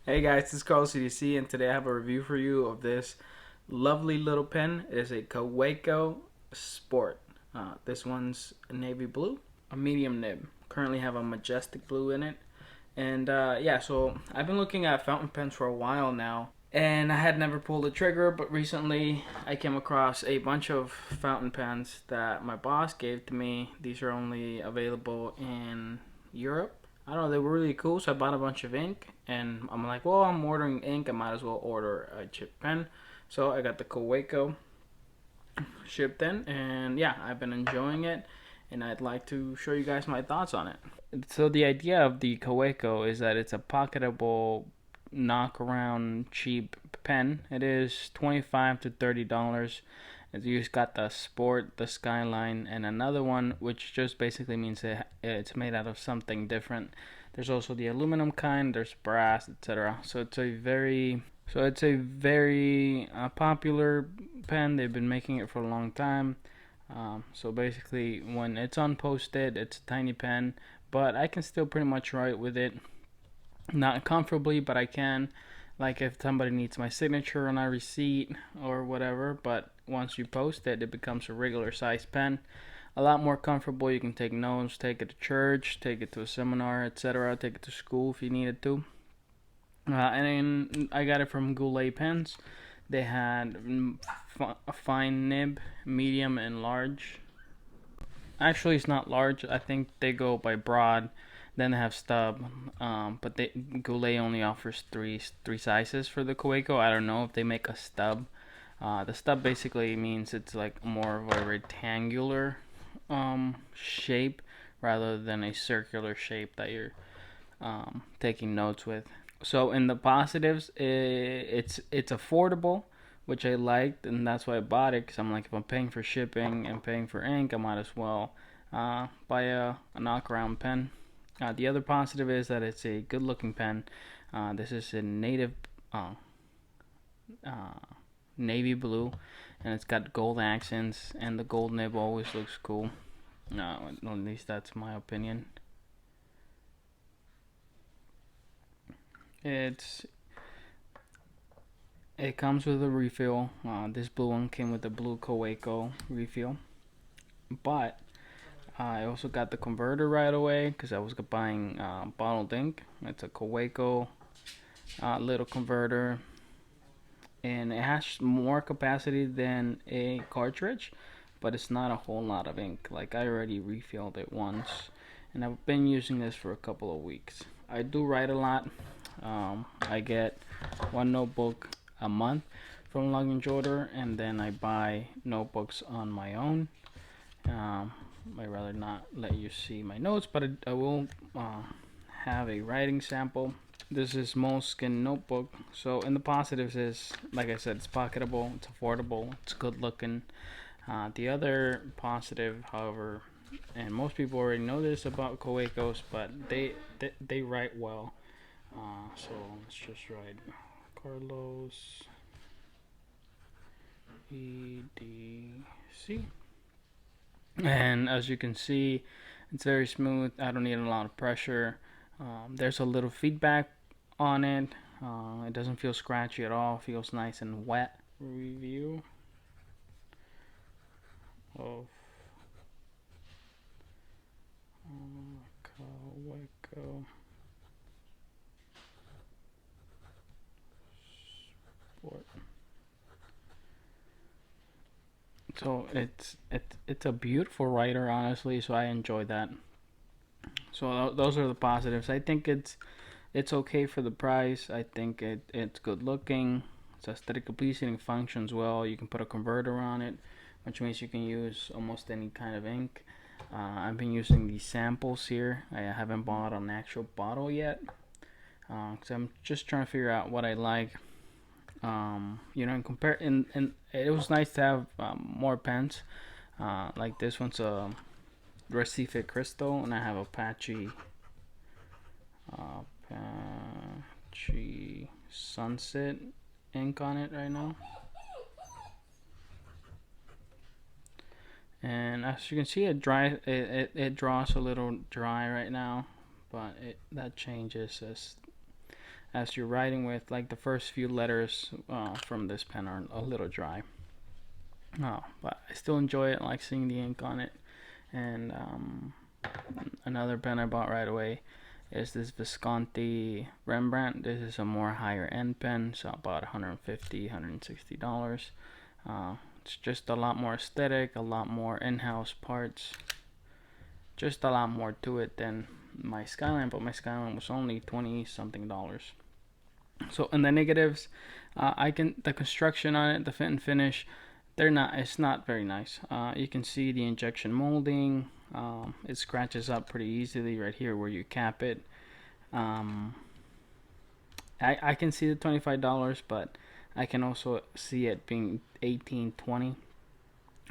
Hey guys, this is Carlos CDC, and today I have a review for you of this lovely little pen. It is a Kaweco Sport. This one's navy blue, a medium nib. Currently have a majestic blue in it. And yeah, so I've been looking at fountain pens for a while now, and I had never pulled the trigger, but recently I came across a bunch of fountain pens that my boss gave to me. These are only available in Europe. I don't know, they were really cool, so I bought a bunch of ink, and I'm like, well, I'm ordering ink, I might as well order a chip pen. So I got the Kaweco shipped in, and yeah, I've been enjoying it, and I'd like to show you guys my thoughts on it. So the idea of the Kaweco is that it's a pocketable, knock around cheap pen. It is $25 to $30. You just got the Sport, the Skyline, and another one, which just basically means it's made out of something different. There's also the aluminum kind. There's brass, etc. So it's a very popular pen. They've been making it for a long time. So basically, when it's unposted, it's a tiny pen, but I can still pretty much write with it. Not comfortably, but I can. Like if somebody needs my signature on a receipt or whatever, but once you post it, it becomes a regular size pen. A lot more comfortable. You can take notes, take it to church, take it to a seminar, etc. Take it to school if you needed to. And then I got it from Goulet Pens. They had a fine nib, medium, and large. Actually, it's not large. I think they go by broad. Then they have stub. But Goulet only offers three sizes for the Kaweco. I don't know if they make a stub. The stub basically means it's like more of a rectangular shape rather than a circular shape that you're taking notes with. So in the positives, it's affordable, which I liked, and that's why I bought it. Cause I'm like, if I'm paying for shipping and paying for ink, I might as well buy a knockaround pen. The other positive is that it's a good-looking pen. This is a native uh, uh, navy blue, and it's got gold accents, and the gold nib always looks cool. At least that's my opinion. It's It comes with a refill. This blue one came with a blue Kaweco refill, but I also got the converter right away because I was buying bottled ink. It's a Kaweco little converter, and it has more capacity than a cartridge, but it's not a whole lot of ink. Like I already refilled it once, and I've been using this for a couple of weeks. I do write a lot. I get one notebook a month from Luggage Order, and then I buy notebooks on my own. I'd rather not let you see my notes, but I will have a writing sample. This is Moleskin notebook. So in the positives is, like I said, it's pocketable, it's affordable, it's good looking. The other positive, however, and most people already know this about Coecos, but they write well. So let's just write Carlos EDC. And as you can see, it's very smooth. I don't need a lot of pressure. There's a little feedback on it. It doesn't feel scratchy at all. It feels nice and wet. Review of Kaweco Sport. So it's a beautiful writer, honestly. So I enjoy that. So those are the positives. I think it's okay for the price. I think it's good looking. It's aesthetically pleasing. It functions well. You can put a converter on it, which means you can use almost any kind of ink. I've been using these samples here. I haven't bought an actual bottle yet because I'm just trying to figure out what I like. And compare. And it was nice to have more pens. Like this one's a Recife Crystal, and I have Apache Sunset ink on it right now. And as you can see, it draws a little dry right now, but that changes as you're writing with, like the first few letters from this pen are a little dry. But I still enjoy it, like seeing the ink on it. And another pen I bought right away is this Visconti Rembrandt. This is a more higher end pen, so about $150, $160. It's just a lot more aesthetic, a lot more in-house parts, just a lot more to it than my Skyline, but my Skyline was only 20 something dollars. So in the negatives, the construction on it, the fit and finish, it's not very nice. You can see the injection molding. It scratches up pretty easily right here where you cap it. I can see the $25, but I can also see it being 18, 20.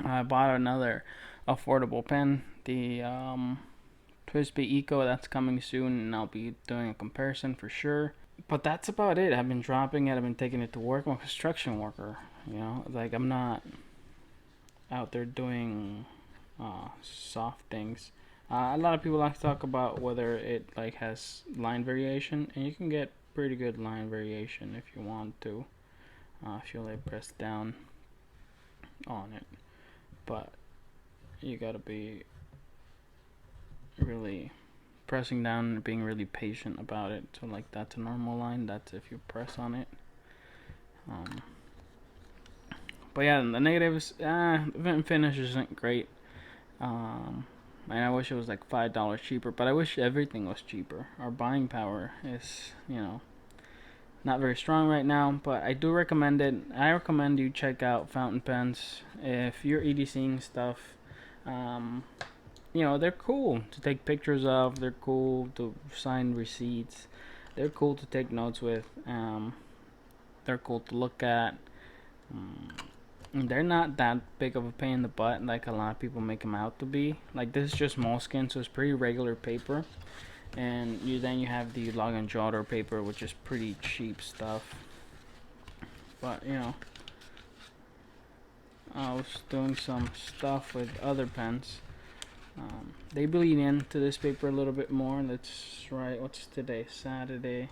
I bought another affordable pen, the TWSBI Eco, that's coming soon, and I'll be doing a comparison for sure. But that's about it. I've been dropping it. I've been taking it to work. I'm a construction worker. Like I'm not out there doing soft things. A lot of people like to talk about whether it like has line variation, and you can get pretty good line variation if you want to. If you like press down on it, but you gotta be really pressing down and being really patient about it. So like that's a normal line. That's if you press on it. But yeah, the negatives, event finish isn't great. And I wish it was like $5 cheaper, but I wish everything was cheaper. Our buying power is, not very strong right now, but I do recommend it. I recommend you check out fountain pens if you're EDCing stuff. They're cool to take pictures of. They're cool to sign receipts. They're cool to take notes with. They're cool to look at. They're not that big of a pain in the butt like a lot of people make them out to be. Like this is just moleskin, so it's pretty regular paper. And then you have the log and jotter paper, which is pretty cheap stuff. But I was doing some stuff with other pens. They bleed into this paper a little bit more. Let's write, what's today? Saturday.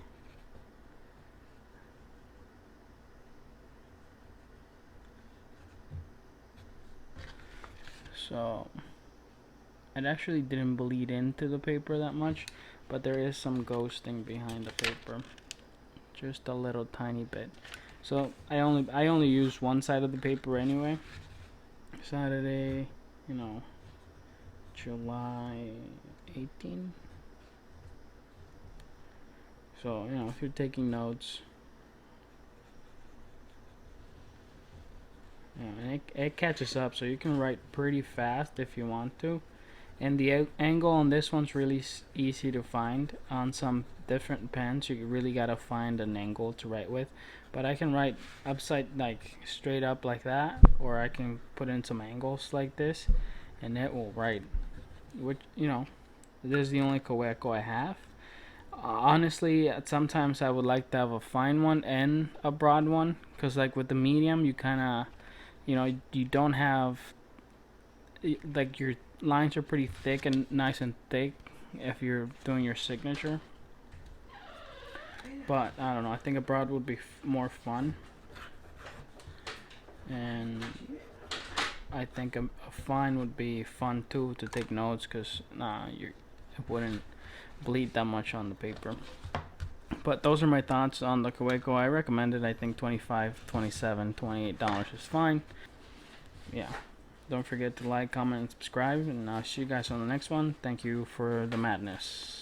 So it actually didn't bleed into the paper that much, but there is some ghosting behind the paper, just a little tiny bit. So I only use one side of the paper anyway. Saturday, July 18. So if you're taking notes, and it catches up, so you can write pretty fast if you want to. And the angle on this one's really easy to find. On some different pens, you really gotta find an angle to write with. But I can write upside, like straight up like that, or I can put in some angles like this, and it will write. Which this is the only kaweco I have. Honestly, sometimes I would like to have a fine one and a broad one, cause like with the medium, you kind of you don't have, like, your lines are pretty thick and nice and thick if you're doing your signature. But I don't know, I think a broad would be more fun, and I think a fine would be fun too to take notes, because it wouldn't bleed that much on the paper. But those are my thoughts on the kaweco. I recommend it. I think $25, $27, $28 is fine. Yeah, don't forget to like, comment, and subscribe, and I'll see you guys on the next one. Thank you for the madness.